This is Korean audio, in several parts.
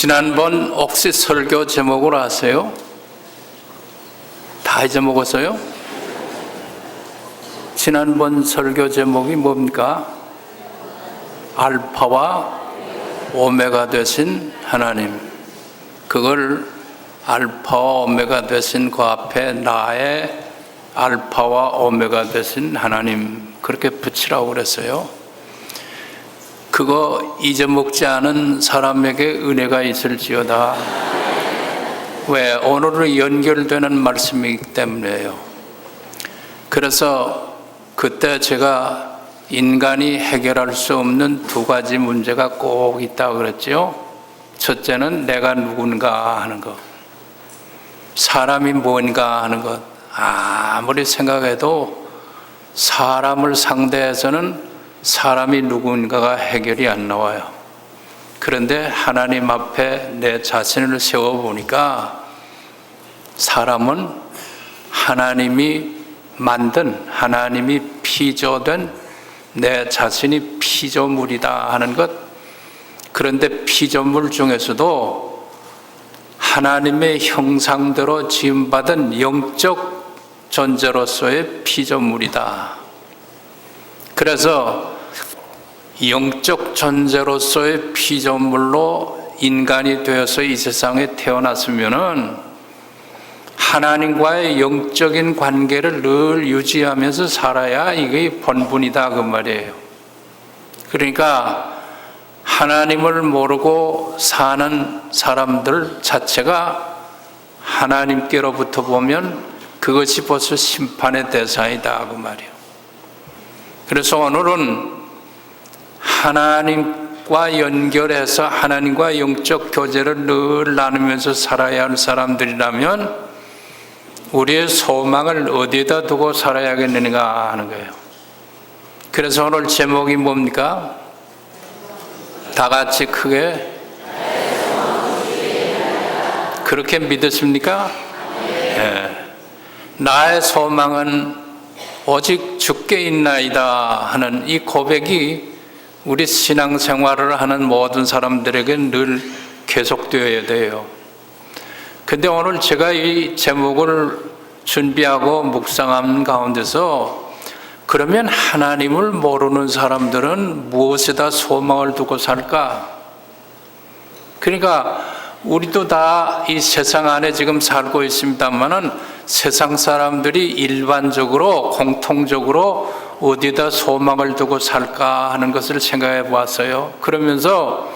지난번 옥시 설교 제목을 아세요? 다 잊어먹었어요? 지난번 설교 제목이 뭡니까? 알파와 오메가 되신 하나님. 그걸 알파와 오메가 되신 그 앞에 나의 알파와 오메가 되신 하나님, 그렇게 붙이라고 그랬어요. 그거 잊어먹지 않은 사람에게 은혜가 있을지어다. 왜? 오늘은 연결되는 말씀이기 때문에요. 그래서 그때 제가 인간이 해결할 수 없는 두 가지 문제가 꼭 있다고 그랬죠. 첫째는 내가 누군가 하는 것, 사람이 뭔가 하는 것. 아무리 생각해도 사람을 상대해서는 사람이 누군가가 해결이 안 나와요. 그런데 하나님 앞에 내 자신을 세워보니까 사람은 하나님이 만든, 하나님이 피조된 내 자신이 피조물이다 하는 것. 그런데 피조물 중에서도 하나님의 형상대로 지음받은 영적 존재로서의 피조물이다. 그래서 영적 존재로서의 피조물로 인간이 되어서 이 세상에 태어났으면은 하나님과의 영적인 관계를 늘 유지하면서 살아야 이게 본분이다 그 말이에요. 그러니까 하나님을 모르고 사는 사람들 자체가 하나님께로부터 보면 그것이 벌써 심판의 대상이다 그 말이에요. 그래서 오늘은 하나님과 연결해서 하나님과 영적 교제를 늘 나누면서 살아야 할 사람들이라면 우리의 소망을 어디에다 두고 살아야겠는가 하는 거예요. 그래서 오늘 제목이 뭡니까? 다 같이 크게 그렇게 믿으십니까? 네. 나의 소망은 오직 주께 있나이다 하는 이 고백이 우리 신앙생활을 하는 모든 사람들에게 늘 계속되어야 돼요. 근데 오늘 제가 이 제목을 준비하고 묵상하는 가운데서 그러면 하나님을 모르는 사람들은 무엇에다 소망을 두고 살까? 그러니까 우리도 다 이 세상 안에 지금 살고 있습니다만은 세상 사람들이 일반적으로 공통적으로 어디다 소망을 두고 살까 하는 것을 생각해 보았어요. 그러면서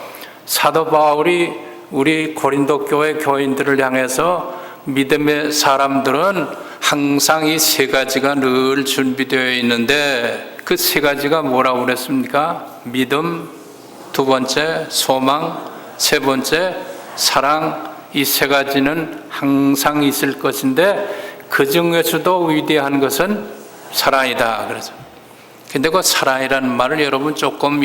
사도 바울이 우리 고린도 교회 교인들을 향해서 믿음의 사람들은 항상 이 세 가지가 늘 준비되어 있는데 그 세 가지가 뭐라고 그랬습니까? 믿음, 두 번째 소망, 세 번째 사랑. 이 세 가지는 항상 있을 것인데 그 중에서도 위대한 것은 사랑이다. 그래서 근데 그 사랑이라는 말을 여러분 조금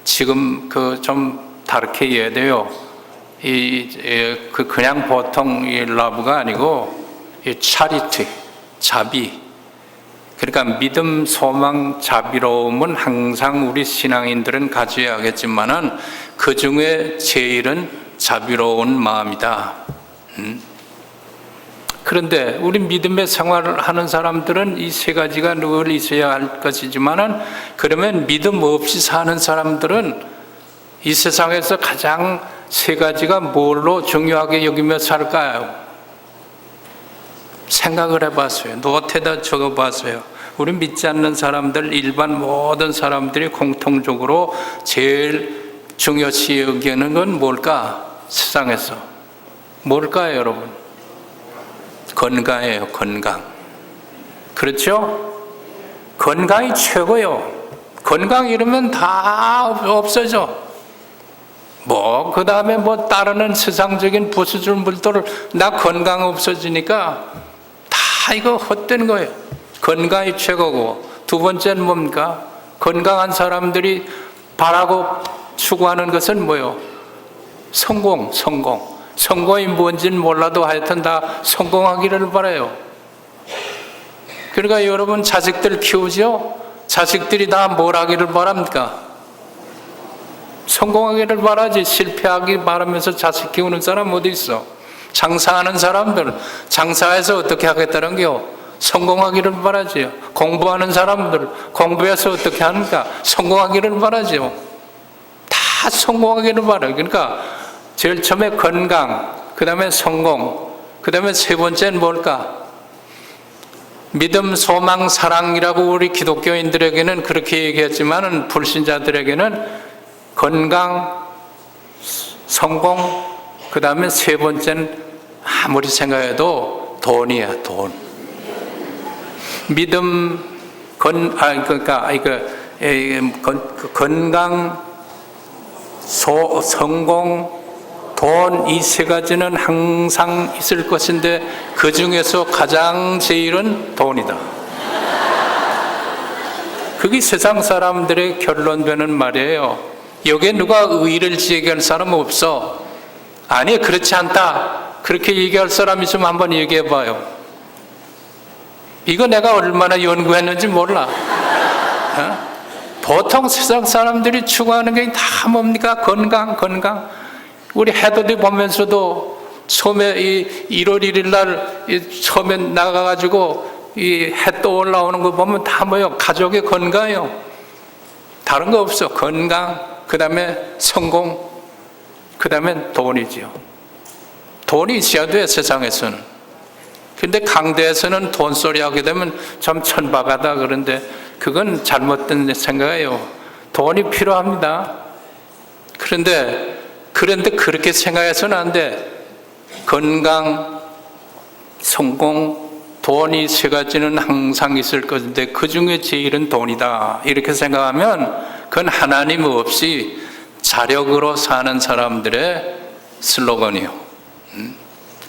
지금 좀 다르게 이해해야 돼요. 그냥 보통 이 러브가 아니고 차리티, 자비. 그러니까 믿음, 소망, 자비로움은 항상 우리 신앙인들은 가져야겠지만은 그 중에 제일은 자비로운 마음이다. 그런데 우리 믿음의 생활을 하는 사람들은 이 세 가지가 늘 있어야 할 것이지만은 그러면 믿음 없이 사는 사람들은 이 세상에서 가장 세 가지가 뭘로 중요하게 여기며 살까요? 생각을 해봤어요. 노트에다 적어봤어요. 우리 믿지 않는 사람들, 일반 모든 사람들이 공통적으로 제일 중요시 여기는 건 뭘까? 세상에서 뭘까요, 여러분? 건강이에요. 건강. 그렇죠? 건강이 최고요. 건강 잃으면 다 없어져. 그 다음에 따르는 세상적인 부수줄물들을 나 건강 없어지니까 다 이거 헛된 거예요. 건강이 최고고, 두 번째는 뭡니까? 건강한 사람들이 바라고 추구하는 것은 뭐예요? 성공. 성공이 뭔지는 몰라도 하여튼 다 성공하기를 바라요. 그러니까 여러분 자식들 키우죠? 자식들이 다 뭘 하기를 바랍니까? 성공하기를 바라지. 실패하기 바라면서 자식 키우는 사람 어디 있어? 장사하는 사람들, 장사해서 어떻게 하겠다는 겨? 성공하기를 바라지요. 공부하는 사람들, 공부해서 어떻게 하는가? 성공하기를 바라지요. 다 성공하기를 바라요. 그러니까 제일 처음에 건강, 그 다음에 성공, 그 다음에 세 번째는 뭘까? 믿음, 소망, 사랑이라고 우리 기독교인들에게는 그렇게 얘기했지만 불신자들에게는 건강, 성공, 그 다음에 세 번째는 아무리 생각해도 돈이야, 돈. 믿음, 건강, 성공, 돈, 이 세 가지는 항상 있을 것인데 그 중에서 가장 제일은 돈이다. 그게 세상 사람들의 결론되는 말이에요. 여기에 누가 의의를 제기할 사람은 없어. 아니, 그렇지 않다. 그렇게 얘기할 사람 있으면 한번 얘기해 봐요. 이거 내가 얼마나 연구했는지 몰라. 보통 세상 사람들이 추구하는 게 다 뭡니까? 건강. 우리 해돋이 보면서도 처음에 1월 1일 날 처음에 나가가지고 이 해 떠 올라오는 거 보면 다 뭐요? 가족의 건강이요. 다른 거 없어. 건강, 그 다음에 성공, 그 다음에 돈이지요. 돈이 있어야 돼, 세상에서는. 근데 강대에서는 돈소리 하게 되면 좀 천박하다 그런데 그건 잘못된 생각이에요. 돈이 필요합니다. 그런데 그렇게 생각해서는 안 돼. 건강, 성공, 돈이 세 가지는 항상 있을 것인데 그 중에 제일은 돈이다. 이렇게 생각하면 그건 하나님 없이 자력으로 사는 사람들의 슬로건이요.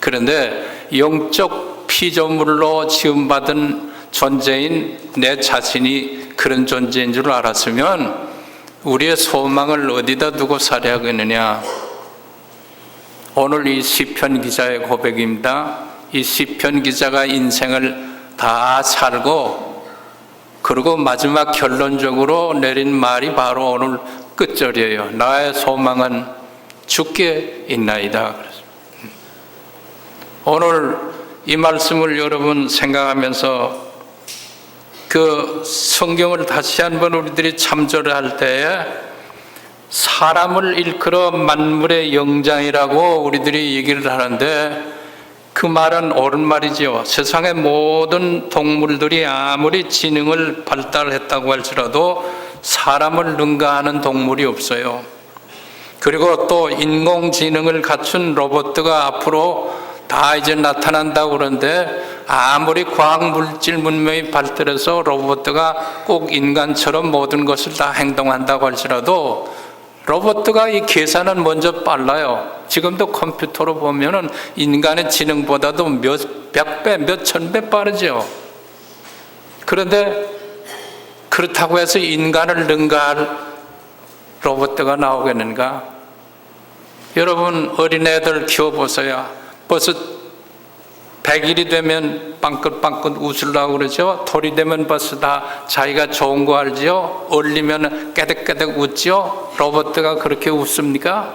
그런데 영적 피조물로 지음받은 존재인 내 자신이 그런 존재인 줄 알았으면 우리의 소망을 어디다 두고 살아야겠느냐. 오늘 이 시편 기자의 고백입니다. 이 시편 기자가 인생을 다 살고 그리고 마지막 결론적으로 내린 말이 바로 오늘 끝절이에요. 나의 소망은 주께 있나이다. 오늘 이 말씀을 여러분 생각하면서 그 성경을 다시 한번 우리들이 참조를 할 때에 사람을 일컬어 만물의 영장이라고 우리들이 얘기를 하는데 그 말은 옳은 말이죠. 세상의 모든 동물들이 아무리 지능을 발달했다고 할지라도 사람을 능가하는 동물이 없어요. 그리고 또 인공지능을 갖춘 로봇가 앞으로 다 이제 나타난다고 그러는데 아무리 과학물질 문명이 발달해서 로봇가 꼭 인간처럼 모든 것을 다 행동한다고 할지라도 로봇가 이 계산은 먼저 빨라요. 지금도 컴퓨터로 보면은 인간의 지능보다도 몇백 배, 몇천 배 빠르죠. 그런데 그렇다고 해서 인간을 능가할 로봇가 나오겠는가? 여러분 어린애들 키워보세요. 벌써 100일이 되면 빵긋빵긋 웃으려고 그러죠. 돌이 되면 벌써 다 자기가 좋은 거 알죠. 얼리면 깨득깨득 웃죠. 로봇가 그렇게 웃습니까?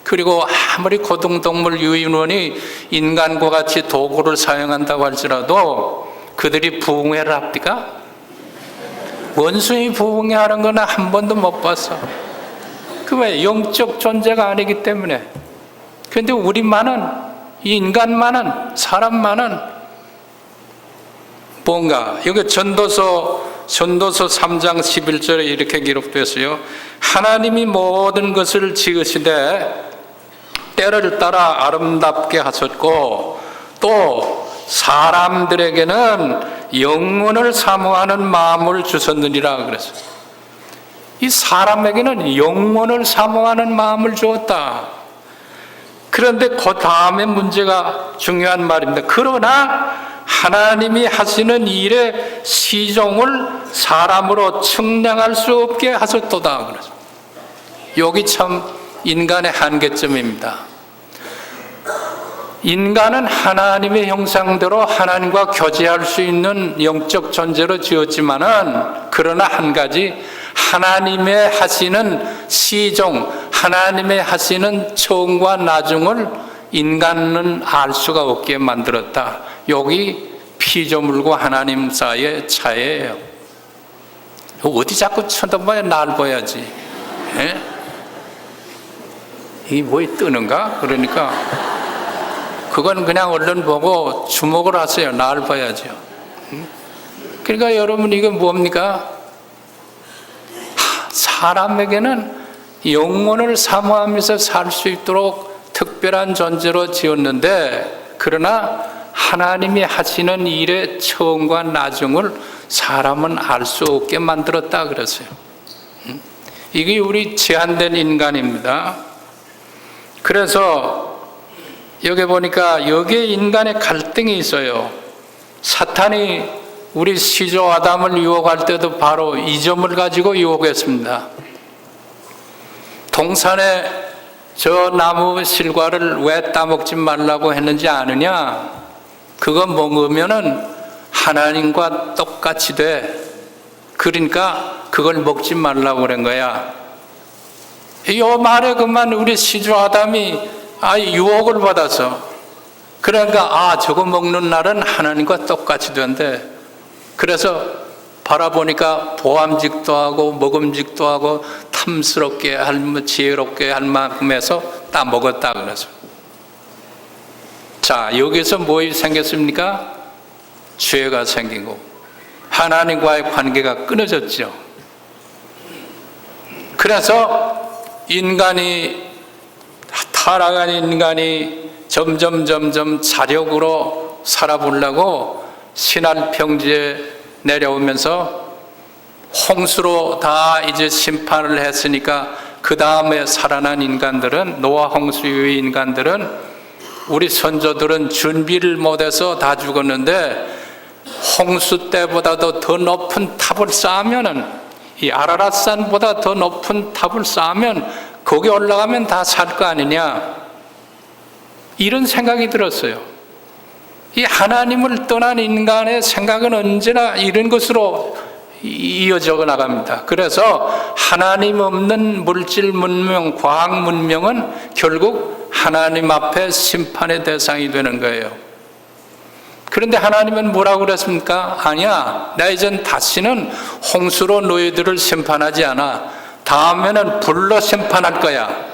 그리고 아무리 고등동물 유인원이 인간과 같이 도구를 사용한다고 할지라도 그들이 부흥회를 합니까? 원숭이 부흥회하는 거는 한 번도 못 봤어. 그 왜? 영적 존재가 아니기 때문에. 그런데 우리만은, 인간만은, 사람만은 뭔가 여기 전도서 3장 11절에 이렇게 기록되었어요. 하나님이 모든 것을 지으시되 때를 따라 아름답게 하셨고 또 사람들에게는 영원을 사모하는 마음을 주셨느니라 그랬어요. 이 사람에게는 영원을 사모하는 마음을 주었다. 그런데 그 다음에 문제가 중요한 말입니다. 그러나 하나님이 하시는 일의 시종을 사람으로 측량할 수 없게 하셨도다. 그래서 여기 참 인간의 한계점입니다. 인간은 하나님의 형상대로 하나님과 교제할 수 있는 영적 존재로 지었지만은 그러나 한 가지 하나님의 하시는 시종, 하나님의 하시는 처음과 나중을 인간은 알 수가 없게 만들었다. 여기 피조물과 하나님 사이의 차이예요. 어디 자꾸 쳐다봐야 날 봐야지. 예? 이 뭐에 뜨는가? 그러니까 그건 그냥 얼른 보고 주목을 하세요. 날 봐야죠. 그러니까 여러분, 이거 뭡니까? 사람에게는 영혼을 사모하면서 살 수 있도록 특별한 존재로 지었는데, 그러나 하나님이 하시는 일의 처음과 나중을 사람은 알 수 없게 만들었다 그랬어요. 이게 우리 제한된 인간입니다. 그래서 여기 보니까 여기에 인간의 갈등이 있어요. 사탄이 우리 시조 아담을 유혹할 때도 바로 이 점을 가지고 유혹했습니다. 동산에 저 나무 실과를 왜 따먹지 말라고 했는지 아느냐? 그거 먹으면은 하나님과 똑같이 돼. 그러니까 그걸 먹지 말라고 그런 거야. 이 말에 그만 우리 시조 아담이 유혹을 받아서, 그러니까 저거 먹는 날은 하나님과 똑같이 된대. 그래서 바라보니까 보암직도 하고 먹음직도 하고 탐스럽게 지혜롭게 할 만큼 해서 다 먹었다 그래서. 자, 여기서 뭐 생겼습니까? 죄가 생기고 하나님과의 관계가 끊어졌죠. 그래서 타락한 인간이 점점 자력으로 살아보려고 신할 평지에 내려오면서 홍수로 다 이제 심판을 했으니까, 그 다음에 살아난 인간들은, 노아 홍수 이후의 인간들은, 우리 선조들은 준비를 못해서 다 죽었는데, 홍수 때보다도 더 높은 탑을 쌓으면은, 이 아라랏산보다 더 높은 탑을 쌓으면 거기 올라가면 다 살 거 아니냐, 이런 생각이 들었어요. 이 하나님을 떠난 인간의 생각은 언제나 이런 것으로 이어져 나갑니다. 그래서 하나님 없는 물질 문명, 과학 문명은 결국 하나님 앞에 심판의 대상이 되는 거예요. 그런데 하나님은 뭐라고 그랬습니까? 아니야, 나 이젠 다시는 홍수로 너희들을 심판하지 않아. 다음에는 불로 심판할 거야.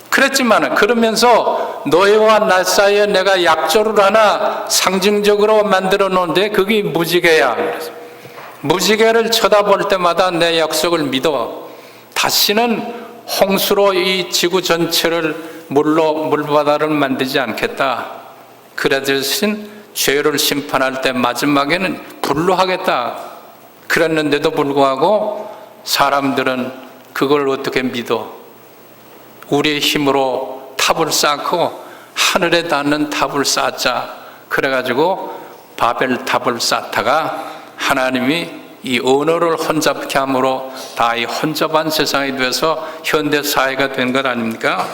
그랬지만, 그러면서 너희와 나 사이에 내가 약조를 하나 상징적으로 만들어 놓은데 그게 무지개야. 무지개를 쳐다볼 때마다 내 약속을 믿어. 다시는 홍수로 이 지구 전체를 물바다를 만들지 않겠다. 그래 대신 죄를 심판할 때 마지막에는 불로 하겠다. 그랬는데도 불구하고 사람들은 그걸 어떻게 믿어? 우리의 힘으로 탑을 쌓고 하늘에 닿는 탑을 쌓자. 그래가지고 바벨 탑을 쌓다가 하나님이 이 언어를 혼잡케 함으로 다 이 혼잡한 세상이 돼서 현대 사회가 된 것 아닙니까?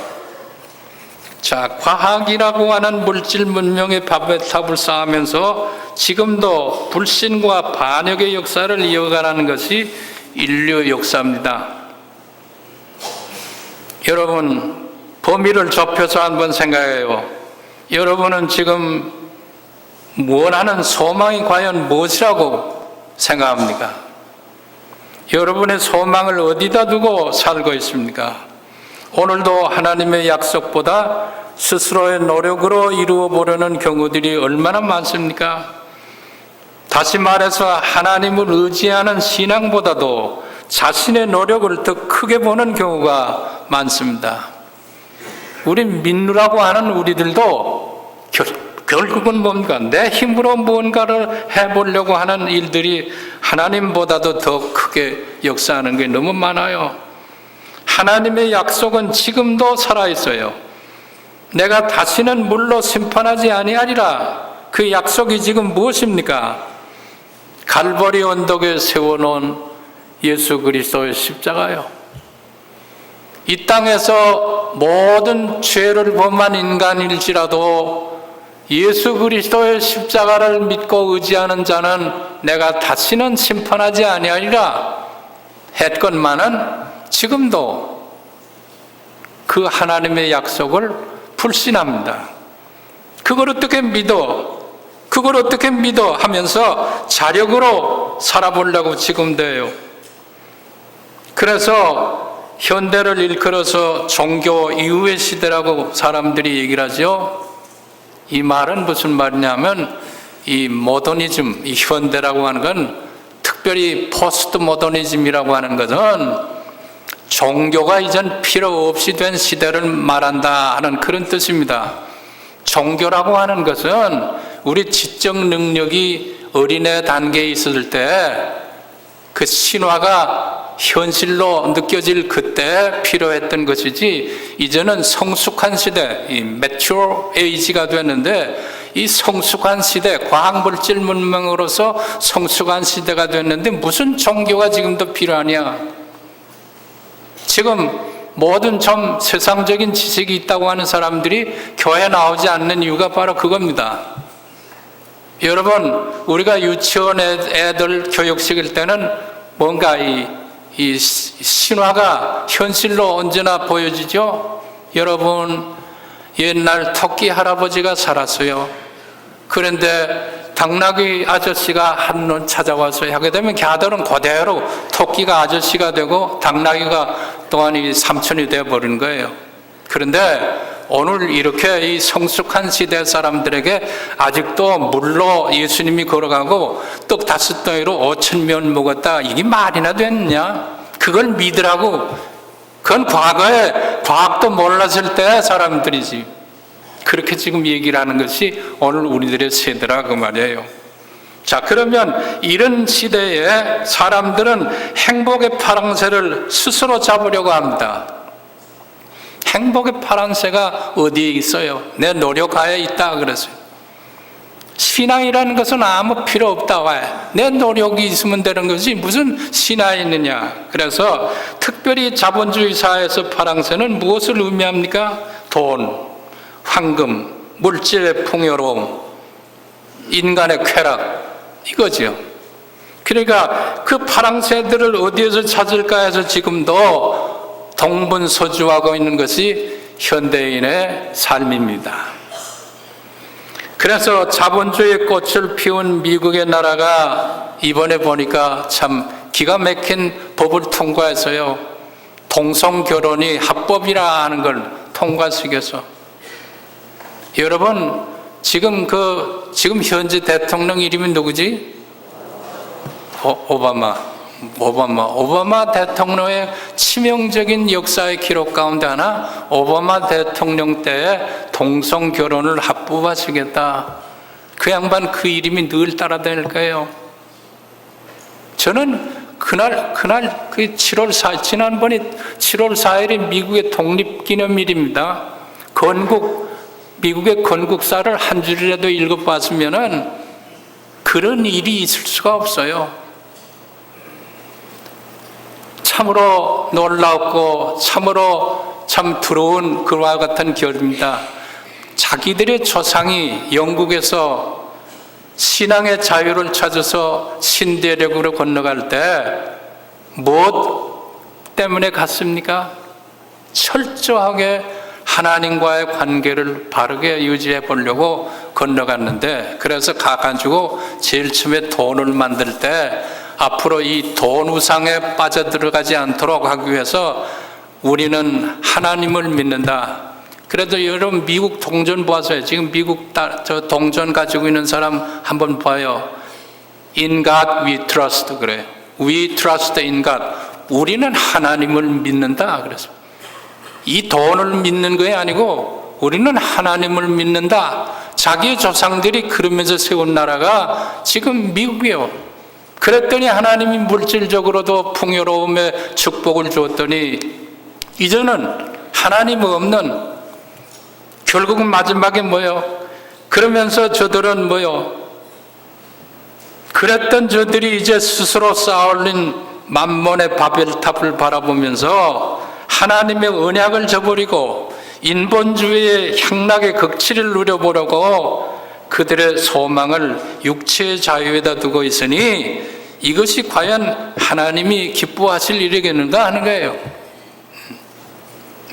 자, 과학이라고 하는 물질 문명의 바벨 탑을 쌓으면서 지금도 불신과 반역의 역사를 이어가는 것이 인류 역사입니다. 여러분, 범위를 좁혀서 한번 생각해요. 여러분은 지금 원하는 소망이 과연 무엇이라고 생각합니까? 여러분의 소망을 어디다 두고 살고 있습니까? 오늘도 하나님의 약속보다 스스로의 노력으로 이루어 보려는 경우들이 얼마나 많습니까? 다시 말해서 하나님을 의지하는 신앙보다도 자신의 노력을 더 크게 보는 경우가 많습니다. 우리 믿느라고 하는 우리들도 결국은 뭡니까? 내 힘으로 무언가를 해보려고 하는 일들이 하나님보다도 더 크게 역사하는 게 너무 많아요. 하나님의 약속은 지금도 살아있어요. 내가 다시는 물로 심판하지 아니하리라. 그 약속이 지금 무엇입니까? 갈보리 언덕에 세워놓은 예수 그리스도의 십자가요. 이 땅에서 모든 죄를 범한 인간일지라도 예수 그리스도의 십자가를 믿고 의지하는 자는 내가 다시는 심판하지 아니하리라. 했건만은 지금도 그 하나님의 약속을 불신합니다. 그걸 어떻게 믿어? 그걸 어떻게 믿어? 하면서 자력으로 살아보려고 지금도 해요. 그래서 현대를 일컬어서 종교 이후의 시대라고 사람들이 얘기를 하죠. 이 말은 무슨 말이냐면 이 모더니즘, 이 현대라고 하는 건 특별히 포스트 모더니즘이라고 하는 것은 종교가 이젠 필요 없이 된 시대를 말한다 하는 그런 뜻입니다. 종교라고 하는 것은 우리 지적 능력이 어린애 단계에 있을 때 그 신화가 현실로 느껴질 그때 필요했던 것이지, 이제는 성숙한 시대, 이 매추어 에이지가 됐는데, 이 성숙한 시대, 과학물질 문명으로서 성숙한 시대가 됐는데 무슨 종교가 지금도 필요하냐? 지금 모든 좀 세상적인 지식이 있다고 하는 사람들이 교회 나오지 않는 이유가 바로 그겁니다. 여러분, 우리가 유치원 애들 교육시킬 때는 뭔가 이 신화가 현실로 언제나 보여지죠? 여러분, 옛날 토끼 할아버지가 살았어요. 그런데 당나귀 아저씨가 한눈 찾아와서 하게 되면 걔들은 그대로 토끼가 아저씨가 되고 당나귀가 또한 이 삼촌이 되어버린 거예요. 그런데 오늘 이렇게 이 성숙한 시대 사람들에게 아직도 물로 예수님이 걸어가고 떡 5덩이로 5,000명 먹었다, 이게 말이나 됐냐? 그걸 믿으라고. 그건 과거에 과학도 몰랐을 때 사람들이지. 그렇게 지금 얘기를 하는 것이 오늘 우리들의 세대라 그 말이에요. 자, 그러면 이런 시대에 사람들은 행복의 파랑새를 스스로 잡으려고 합니다. 행복의 파랑새가 어디에 있어요? 내 노력하에 있다 그랬어요. 신앙이라는 것은 아무 필요 없다. 왜? 내 노력이 있으면 되는 것이 무슨 신앙이 있느냐. 그래서 특별히 자본주의 사회에서 파랑새는 무엇을 의미합니까? 돈, 황금, 물질의 풍요로움, 인간의 쾌락, 이거죠. 그러니까 그 파랑새들을 어디에서 찾을까 해서 지금도 동분서주하고 있는 것이 현대인의 삶입니다. 그래서 자본주의 꽃을 피운 미국의 나라가 이번에 보니까 참 기가 막힌 법을 통과해서요, 동성결혼이 합법이라 하는 걸 통과시켜서, 여러분, 지금 현재 대통령 이름이 누구지? 오바마 대통령의 치명적인 역사의 기록 가운데 하나, 오바마 대통령 때에 동성 결혼을 합법화시켰다. 그 양반 그 이름이 늘 따라다닐 거예요. 저는 그날 그 7월 4일, 지난번에 7월 4일이 미국의 독립기념일입니다. 미국의 건국사를 한 줄이라도 읽어봤으면은 그런 일이 있을 수가 없어요. 참으로 놀랍고 참으로 참 두려운 그와 같은 결입니다. 자기들의 조상이 영국에서 신앙의 자유를 찾아서 신대륙으로 건너갈 때 무엇 때문에 갔습니까? 철저하게 하나님과의 관계를 바르게 유지해 보려고 건너갔는데, 그래서 가가지고 제일 처음에 돈을 만들 때 앞으로 이 돈 우상에 빠져들어가지 않도록 하기 위해서 우리는 하나님을 믿는다. 그래도 여러분 미국 동전 보아서요. 지금 미국 저 동전 가지고 있는 사람 한번 봐요. In God we trust 그래요. We trust in God. 우리는 하나님을 믿는다. 그래서 이 돈을 믿는 게 아니고 우리는 하나님을 믿는다. 자기의 조상들이 그러면서 세운 나라가 지금 미국이에요. 그랬더니 하나님이 물질적으로도 풍요로움의 축복을 주었더니 이제는 하나님 없는, 결국은 마지막에 뭐요? 그러면서 저들은 뭐요? 그랬던 저들이 이제 스스로 쌓아올린 만몬의 바벨탑을 바라보면서 하나님의 언약을 저버리고 인본주의의 향락의 극치를 누려보려고 그들의 소망을 육체의 자유에다 두고 있으니 이것이 과연 하나님이 기뻐하실 일이겠는가 하는 거예요.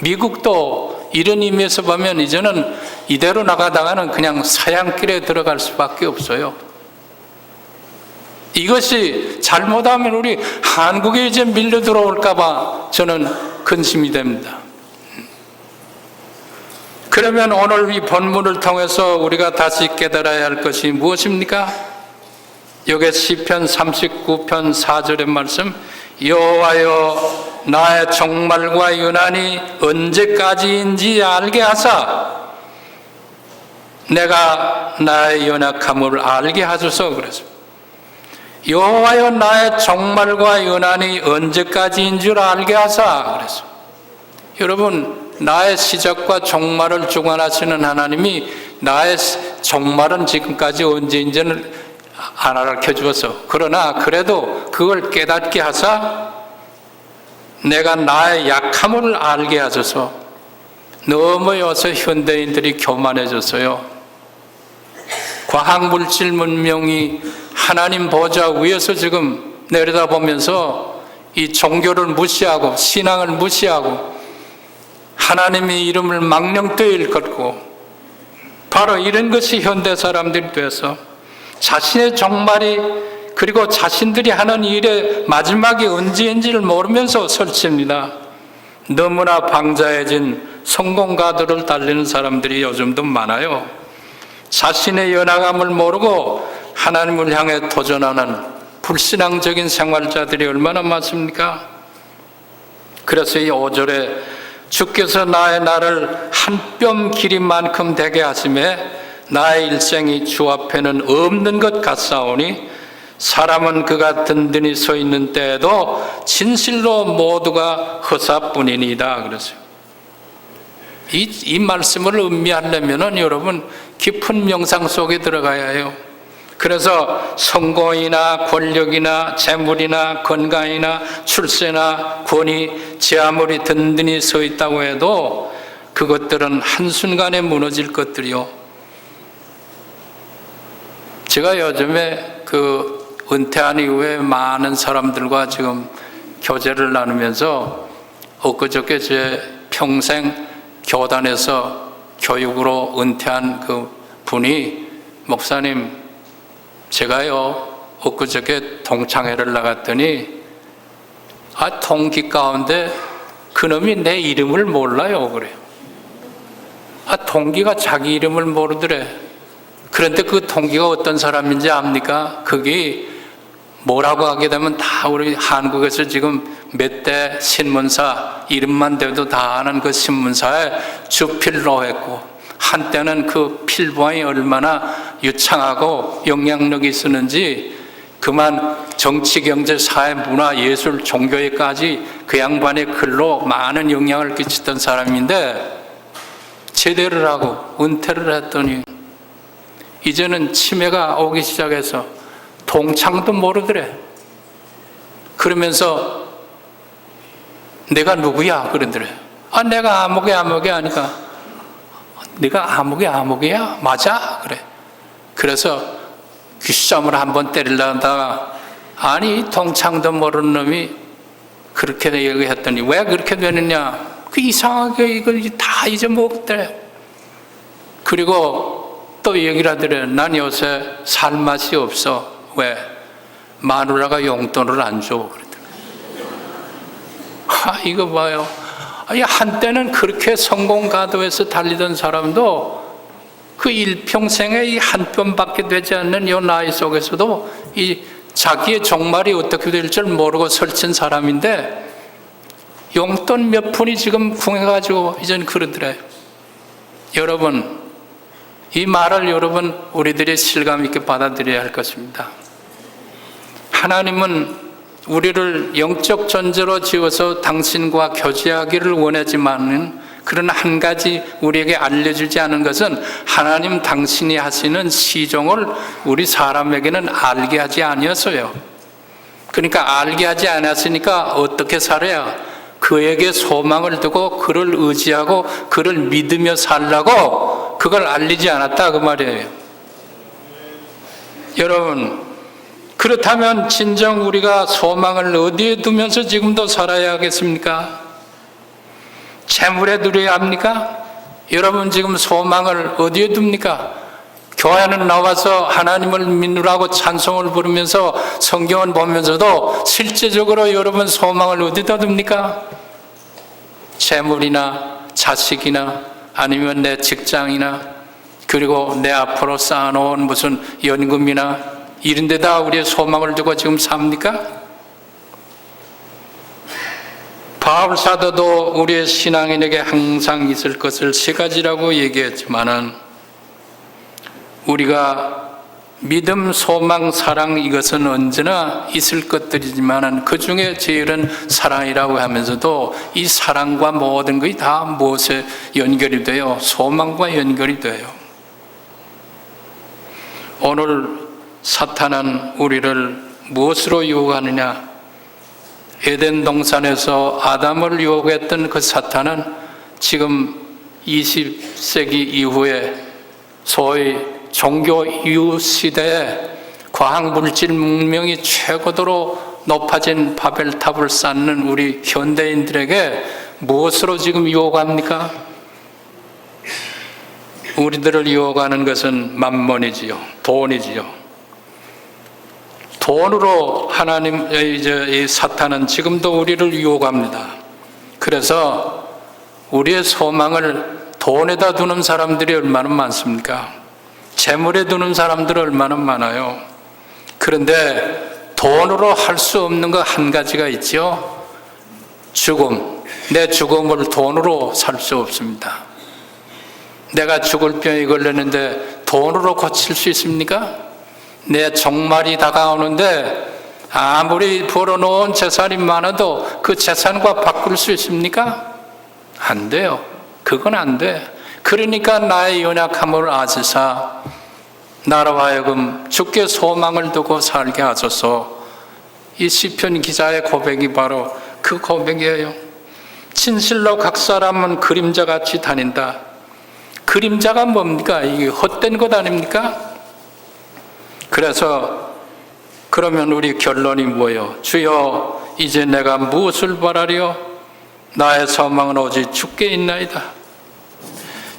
미국도 이런 의미에서 보면 이제는 이대로 나가다가는 그냥 사양길에 들어갈 수밖에 없어요. 이것이 잘못하면 우리 한국에 이제 밀려 들어올까 봐 저는 근심이 됩니다. 그러면 오늘 이 본문을 통해서 우리가 다시 깨달아야 할 것이 무엇입니까? 여기 시편 39편 4절의 말씀, 여호와여 나의 종말과 유난이 언제까지인지 알게 하사 내가 나의 연약함을 알게 하소서. 그랬습니다. 여호와여 나의 종말과 유난이 언제까지인 줄 알게 하사 그랬습니다. 여러분, 나의 시작과 종말을 주관하시는 하나님이 나의 종말은 지금까지 언제인지는 안 알려 주어서, 그러나 그래도 그걸 깨닫게 하사 내가 나의 약함을 알게 하소서. 너무 요새 현대인들이 교만해졌어요. 과학물질 문명이 하나님 보좌 위에서 지금 내려다보면서 이 종교를 무시하고 신앙을 무시하고 하나님의 이름을 망령되이 일컫고, 바로 이런 것이 현대 사람들이 돼서 자신의 종말이, 그리고 자신들이 하는 일의 마지막이 언제인지를 모르면서 설칩니다. 너무나 방자해진 성공가들을 달리는 사람들이 요즘도 많아요. 자신의 연약함을 모르고 하나님을 향해 도전하는 불신앙적인 생활자들이 얼마나 많습니까? 그래서 이 5절에 주께서 나의 날을 한 뼘 길이만큼 되게 하심에 나의 일생이 주 앞에는 없는 것 같사오니 사람은 그가 든든히 서 있는 때에도 진실로 모두가 허사뿐이니이다. 그랬어요. 이 말씀을 음미하려면 여러분 깊은 명상 속에 들어가야 해요. 그래서 성공이나 권력이나 재물이나 건강이나 출세나 권위, 제 아무리 든든히 서 있다고 해도 그것들은 한순간에 무너질 것들이요. 제가 요즘에 은퇴한 이후에 많은 사람들과 지금 교제를 나누면서 엊그저께 제 평생 교단에서 교육으로 은퇴한 그 분이, 목사님, 제가요 엊그저께 동창회를 나갔더니 동기 가운데 그놈이 내 이름을 몰라요. 그래요. 동기가 자기 이름을 모르더래. 그런데 그 동기가 어떤 사람인지 압니까? 그게 뭐라고 하게 되면 다 우리 한국에서 지금 몇 대 신문사 이름만 대도 다 아는 그 신문사에 주필로 했고, 한때는 그 필봉이 얼마나 유창하고 영향력이 있었는지 그만 정치, 경제, 사회, 문화, 예술, 종교에까지 그 양반의 글로 많은 영향을 끼치던 사람인데, 제대를 하고 은퇴를 했더니 이제는 치매가 오기 시작해서 동창도 모르더래. 그러면서 내가 누구야? 그러더래. 내가 아무개 하니까 네가 아무개야? 맞아? 그래. 그래서 귀싸움을 한번 때리려다가 동창도 모르는 놈이 그렇게 얘기했더니 왜 그렇게 되느냐? 이상하게 이걸 다 잊어먹었대. 그리고 또 얘기를 하더래. 난 요새 살 맛이 없어. 왜? 마누라가 용돈을 안 줘. 그러더래. 이거 봐요. 한때는 그렇게 성공가도에서 달리던 사람도 그 일평생에 이 한 뼘밖에 되지 않는 이 나이 속에서도 이 자기의 종말이 어떻게 될 줄 모르고 설친 사람인데 용돈 몇 푼이 지금 궁해가지고 이젠 그러더래요. 여러분, 이 말을 여러분 우리들이 실감 있게 받아들여야 할 것입니다. 하나님은 우리를 영적 존재로 지어서 당신과 교제하기를 원하지만은, 그런 한 가지 우리에게 알려주지 않은 것은 하나님 당신이 하시는 시종을 우리 사람에게는 알게 하지 아니었어요. 그러니까 알게 하지 않았으니까 어떻게 살아야? 그에게 소망을 두고 그를 의지하고 그를 믿으며 살라고 그걸 알리지 않았다 그 말이에요. 여러분, 그렇다면 진정 우리가 소망을 어디에 두면서 지금도 살아야 하겠습니까? 재물에 두려야 합니까? 여러분 지금 소망을 어디에 둡니까? 교회는 나와서 하나님을 믿으라고 찬송을 부르면서 성경을 보면서도 실제적으로 여러분 소망을 어디다 둡니까? 재물이나 자식이나 아니면 내 직장이나 그리고 내 앞으로 쌓아놓은 무슨 연금이나 이런 데다 우리의 소망을 두고 지금 삽니까? 바울 사도도 우리의 신앙인에게 항상 있을 것을 세 가지라고 얘기했지만은 우리가 믿음, 소망, 사랑 이것은 언제나 있을 것들이지만은 그 중에 제일은 사랑이라고 하면서도 이 사랑과 모든 것이 다 무엇에 연결이 돼요? 소망과 연결이 돼요. 오늘 사탄은 우리를 무엇으로 유혹하느냐? 에덴 동산에서 아담을 유혹했던 그 사탄은 지금 20세기 이후에 소위 종교 이후 시대에 과학물질 문명이 최고도로 높아진 바벨탑을 쌓는 우리 현대인들에게 무엇으로 지금 유혹합니까? 우리들을 유혹하는 것은 만몬이지요, 돈이지요. 돈으로 이 사탄은 지금도 우리를 유혹합니다. 그래서 우리의 소망을 돈에다 두는 사람들이 얼마나 많습니까? 재물에 두는 사람들이 얼마나 많아요. 그런데 돈으로 할 수 없는 거 한 가지가 있죠. 죽음. 내 죽음을 돈으로 살 수 없습니다. 내가 죽을 병에 걸렸는데 돈으로 고칠 수 있습니까? 내 종말이 다가오는데 아무리 벌어놓은 재산이 많아도 그 재산과 바꿀 수 있습니까? 안 돼요. 그건 안 돼. 그러니까 나의 연약함을 아시사 나로 하여금 주께 소망을 두고 살게 하소서. 이 시편 기자의 고백이 바로 그 고백이에요. 진실로 각 사람은 그림자같이 다닌다. 그림자가 뭡니까? 이게 헛된 것 아닙니까? 그래서 그러면 우리 결론이 뭐예요? 주여 이제 내가 무엇을 바라리요? 나의 소망은 오직 주께 있나이다.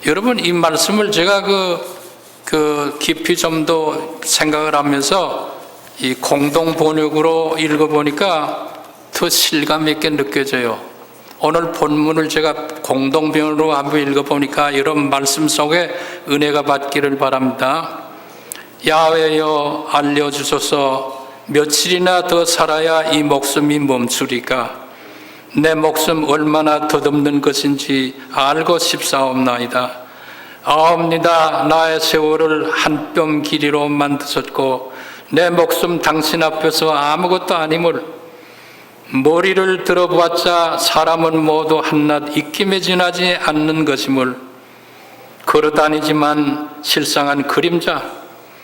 여러분 이 말씀을 제가 깊이 좀 더 생각을 하면서 이 공동 번역으로 읽어보니까 더 실감 있게 느껴져요. 오늘 본문을 제가 공동 번역으로 한번 읽어보니까 이런 말씀 속에 은혜가 받기를 바랍니다. 야훼여 알려주소서. 며칠이나 더 살아야 이 목숨이 멈추리까? 내 목숨 얼마나 덧없는 것인지 알고 싶사옵나이다. 아옵니다. 나의 세월을 한 뼘 길이로 만드셨고 내 목숨 당신 앞에서 아무것도 아님을 머리를 들어보았자 사람은 모두 한낱 입김에 지나지 않는 것임을 걸어다니지만 실상한 그림자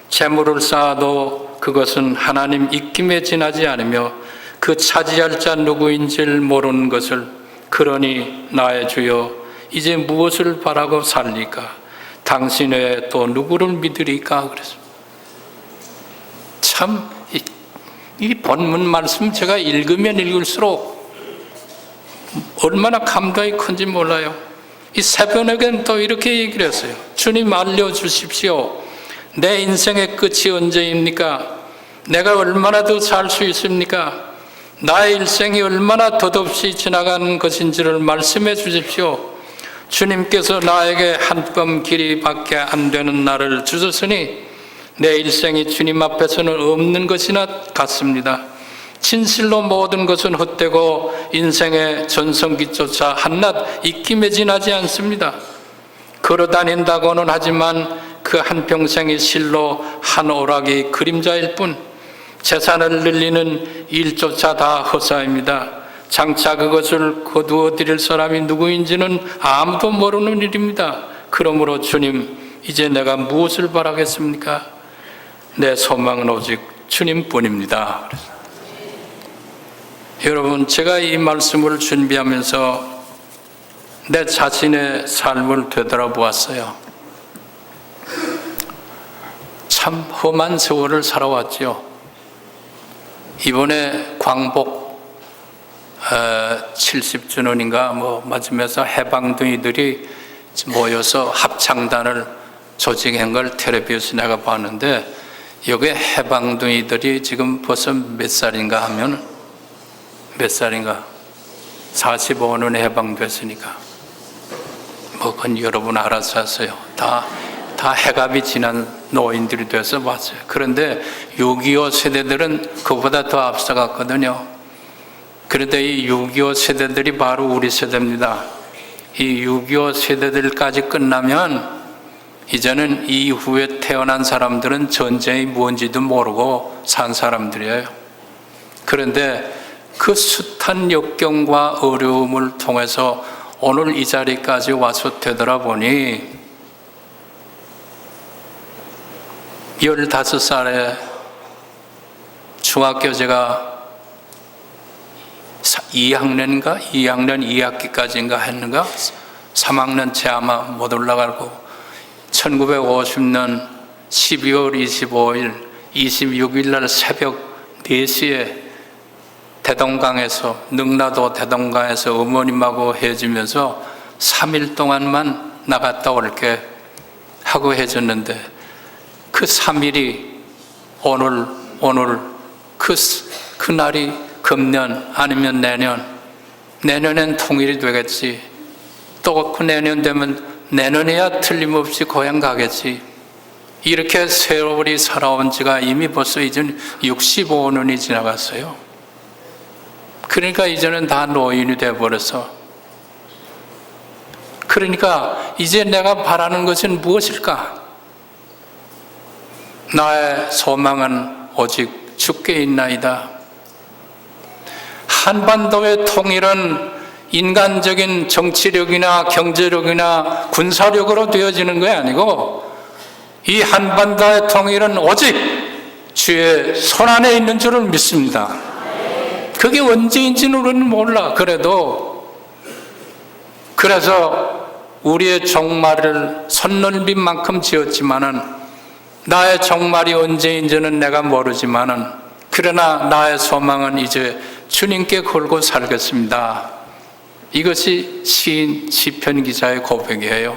재물을 쌓아도 그것은 하나님 입김에 지나지 않으며 그 차지할 자 누구인지를 모르는 것을 그러니 나의 주여 이제 무엇을 바라고 살리까? 당신 외에 또 누구를 믿으리까? 그랬습니다. 참 이 본문 말씀 제가 읽으면 읽을수록 얼마나 감동이 큰지 몰라요. 이 새벽에는 또 이렇게 얘기를 했어요. 주님 알려주십시오. 내 인생의 끝이 언제입니까? 내가 얼마나 더 살 수 있습니까? 나의 일생이 얼마나 덧없이 지나가는 것인지를 말씀해 주십시오. 주님께서 나에게 한 뼘 길이밖에 안 되는 날을 주셨으니 내 일생이 주님 앞에서는 없는 것이나 같습니다. 진실로 모든 것은 헛되고 인생의 전성기조차 한낱 입김에 지나지 않습니다. 걸어다닌다고는 하지만 그 한평생이 실로 한 오락이 그림자일 뿐 재산을 늘리는 일조차 다 허사입니다. 장차 그것을 거두어 드릴 사람이 누구인지는 아무도 모르는 일입니다. 그러므로 주님 이제 내가 무엇을 바라겠습니까? 내 소망은 오직 주님뿐입니다. 여러분 제가 이 말씀을 준비하면서 내 자신의 삶을 되돌아보았어요. 참 험한 세월을 살아왔죠. 이번에 광복 70주년인가 뭐 맞으면서 해방둥이들이 모여서 합창단을 조직한 걸 텔레비에서 내가 봤는데, 여기 해방둥이들이 지금 벌써 몇 살인가 하면, 몇 살인가? 45년 해방됐으니까 뭐 그건 여러분 알아서 하세요. 다 해갑이 지난 노인들이 돼서 봤어요. 그런데 6.25 세대들은 그보다 더 앞서갔거든요. 그런데 이 6.25 세대들이 바로 우리 세대입니다. 이 6.25 세대들까지 끝나면 이제는 이후에 태어난 사람들은 전쟁이 뭔지도 모르고 산 사람들이에요. 그런데 그 숱한 역경과 어려움을 통해서 오늘 이 자리까지 와서 되돌아보니 15살에 중학교 제가 2학년 2학기까지인가 했는가? 3학년 째 아마 못 올라가고 1950년 12월 25일 26일 날 새벽 4시에 대동강에서, 능라도 대동강에서 어머님하고 헤어지면서 3일 동안만 나갔다 올게 하고 해줬는데, 그 3일이 오늘 그 날이 금년 아니면 내년엔 통일이 되겠지. 또 그 내년 되면 내년에야 틀림없이 고향 가겠지. 이렇게 세월이 살아온 지가 이미 벌써 이젠 65년이 지나갔어요. 그러니까 이제는 다 노인이 되어버려서, 그러니까 이제 내가 바라는 것은 무엇일까? 나의 소망은 오직 주께 있나이다. 한반도의 통일은 인간적인 정치력이나 경제력이나 군사력으로 되어지는 게 아니고, 이 한반도의 통일은 오직 주의 손안에 있는 줄을 믿습니다. 그게 언제인지는 우리는 몰라. 그래서 우리의 종말을 손넓이만큼 지었지만은, 나의 종말이 언제인지는 내가 모르지만은, 그러나 나의 소망은 이제 주님께 걸고 살겠습니다. 이것이 시인 시편 기자의 고백이에요.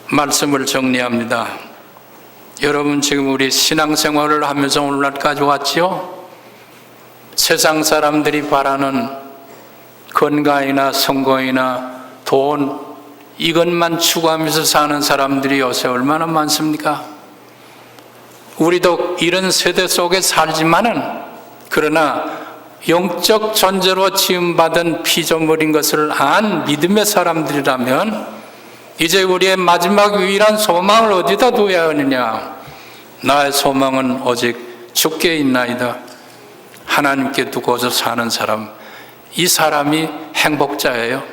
말씀을 정리합니다. 여러분, 지금 우리 신앙생활을 하면서 오늘날까지 왔지요? 세상 사람들이 바라는 건강이나 성공이나 돈, 이것만 추구하면서 사는 사람들이 요새 얼마나 많습니까? 우리도 이런 세대 속에 살지만은, 그러나 영적 존재로 지음받은 피조물인 것을 안 믿음의 사람들이라면 이제 우리의 마지막 유일한 소망을 어디다 두어야 하느냐? 나의 소망은 오직 주께 있나이다. 하나님께 두고서 사는 사람, 이 사람이 행복자예요.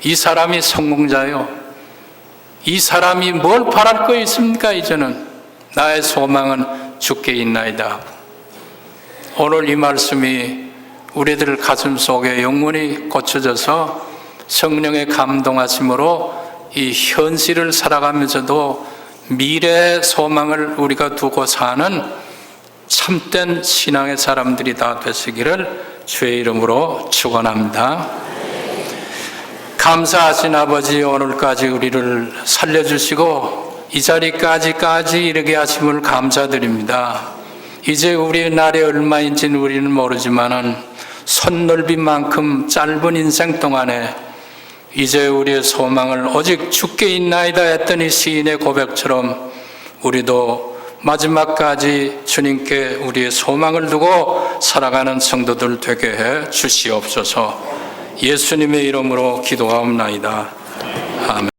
이 사람이 성공자예요. 이 사람이 뭘 바랄 거 있습니까? 이제는 나의 소망은 주께 있나이다. 오늘 이 말씀이 우리들 가슴 속에 영원히 꽂혀져서 성령의 감동하심으로 이 현실을 살아가면서도 미래의 소망을 우리가 두고 사는 참된 신앙의 사람들이 다 되시기를 주의 이름으로 축원합니다. 감사하신 아버지, 오늘까지 우리를 살려주시고 이 자리까지 이르게 하심을 감사드립니다. 이제 우리의 날이 얼마인지는 우리는 모르지만은 손넓이만큼 짧은 인생 동안에 이제 우리의 소망을 오직 주께 있나이다 했던 이 시인의 고백처럼 우리도 마지막까지 주님께 우리의 소망을 두고 살아가는 성도들 되게 해 주시옵소서. 예수님의 이름으로 기도하옵나이다. 아멘.